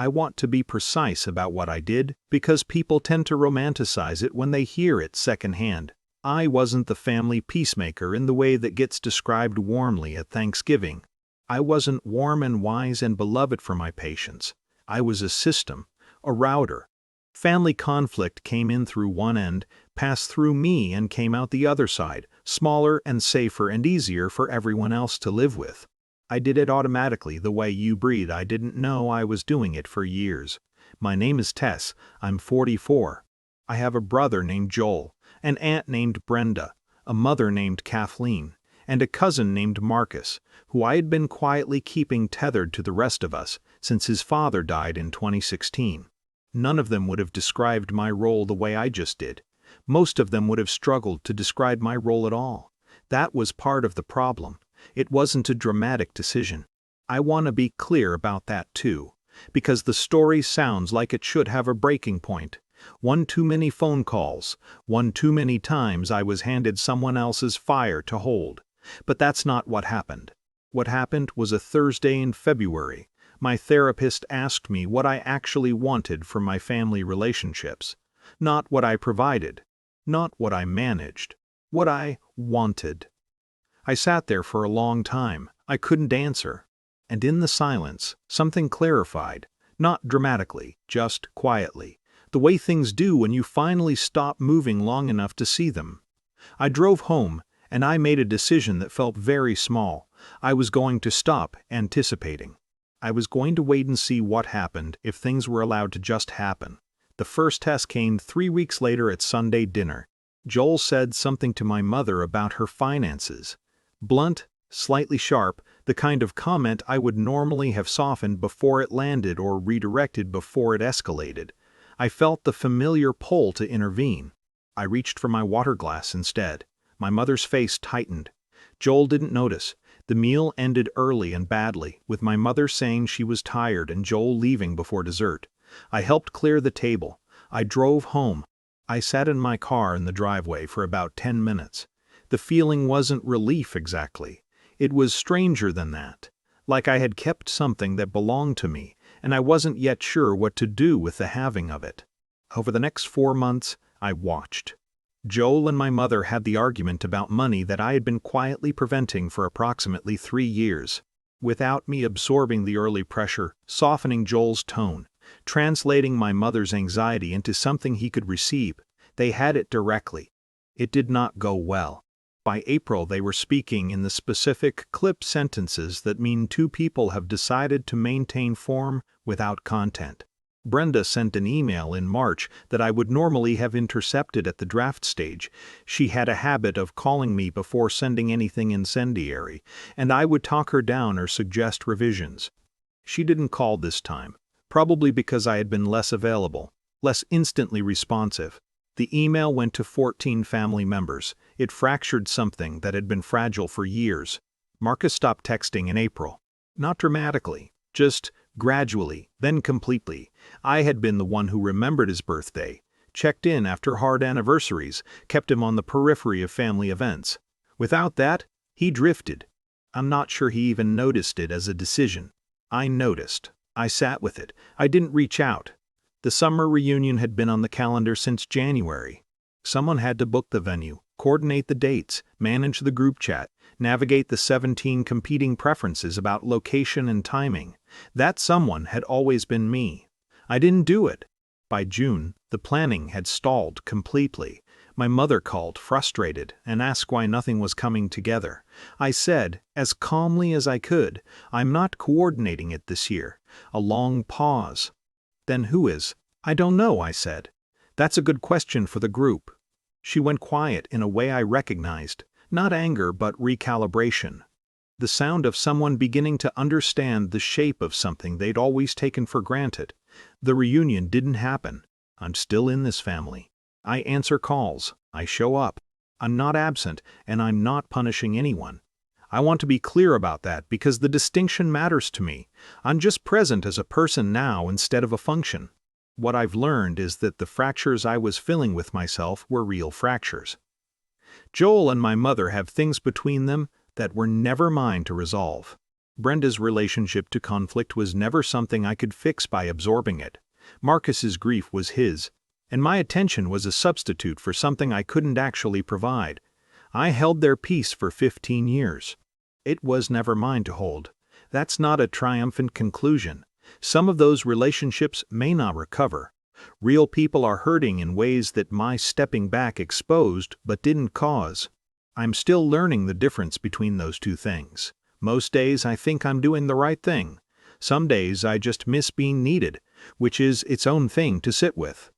I want to be precise about what I did because people tend to romanticize it when they hear it secondhand. I wasn't the family peacemaker in the way that gets described warmly at Thanksgiving. I wasn't warm and wise and beloved for my patients. I was a system, a router. Family conflict came in through one end, passed through me and came out the other side, smaller and safer and easier for everyone else to live with. I did it automatically the way you breathe. I didn't know I was doing it for years. My name is Tess. I'm 44. I have a brother named Joel, an aunt named Brenda, a mother named Kathleen, and a cousin named Marcus, who I had been quietly keeping tethered to the rest of us since his father died in 2016. None of them would have described my role the way I just did. Most of them would have struggled to describe my role at all. That was part of the problem. It wasn't a dramatic decision. I want to be clear about that too, because the story sounds like it should have a breaking point. One too many phone calls, one too many times I was handed someone else's fire to hold. But that's not what happened. What happened was a Thursday in February. My therapist asked me what I actually wanted from my family relationships. Not what I provided, not what I managed, what I wanted. I sat there for a long time. I couldn't answer. And in the silence, something clarified, not dramatically, just quietly, the way things do when you finally stop moving long enough to see them. I drove home, and I made a decision that felt very small. I was going to stop anticipating. I was going to wait and see what happened if things were allowed to just happen. The first test came 3 weeks later at Sunday dinner. Joel said something to my mother about her finances. Blunt, slightly sharp, the kind of comment I would normally have softened before it landed or redirected before it escalated. I felt the familiar pull to intervene. I reached for my water glass instead. My mother's face tightened. Joel didn't notice. The meal ended early and badly, with my mother saying she was tired and Joel leaving before dessert. I helped clear the table. I drove home. I sat in my car in the driveway for about 10 minutes. The feeling wasn't relief exactly. It was stranger than that. Like I had kept something that belonged to me, and I wasn't yet sure what to do with the having of it. Over the next 4 months, I watched. Joel and my mother had the argument about money that I had been quietly preventing for approximately 3 years. Without me absorbing the early pressure, softening Joel's tone, translating my mother's anxiety into something he could receive, they had it directly. It did not go well. By April, they were speaking in the specific clip sentences that mean two people have decided to maintain form without content. Brenda sent an email in March that I would normally have intercepted at the draft stage. She had a habit of calling me before sending anything incendiary, and I would talk her down or suggest revisions. She didn't call this time, probably because I had been less available, less instantly responsive. The email went to 14 family members. It fractured something that had been fragile for years. Marcus stopped texting in April. Not dramatically, just gradually, then completely. I had been the one who remembered his birthday, checked in after hard anniversaries, kept him on the periphery of family events. Without that, he drifted. I'm not sure he even noticed it as a decision. I noticed. I sat with it. I didn't reach out. The summer reunion had been on the calendar since January. Someone had to book the venue, coordinate the dates, manage the group chat, navigate the 17 competing preferences about location and timing. That someone had always been me. I didn't do it. By June, the planning had stalled completely. My mother called, frustrated, and asked why nothing was coming together. I said, as calmly as I could, I'm not coordinating it this year. A long pause. Then who is? I don't know, I said. That's a good question for the group. She went quiet in a way I recognized, not anger but recalibration. The sound of someone beginning to understand the shape of something they'd always taken for granted. The reunion didn't happen. I'm still in this family. I answer calls. I show up. I'm not absent, and I'm not punishing anyone. I want to be clear about that because the distinction matters to me. I'm just present as a person now instead of a function. What I've learned is that the fractures I was filling with myself were real fractures. Joel and my mother have things between them that were never mine to resolve. Brenda's relationship to conflict was never something I could fix by absorbing it. Marcus's grief was his, and my attention was a substitute for something I couldn't actually provide. I held their peace for 15 years. It was never mine to hold. That's not a triumphant conclusion. Some of those relationships may not recover. Real people are hurting in ways that my stepping back exposed but didn't cause. I'm still learning the difference between those two things. Most days I think I'm doing the right thing. Some days I just miss being needed, which is its own thing to sit with.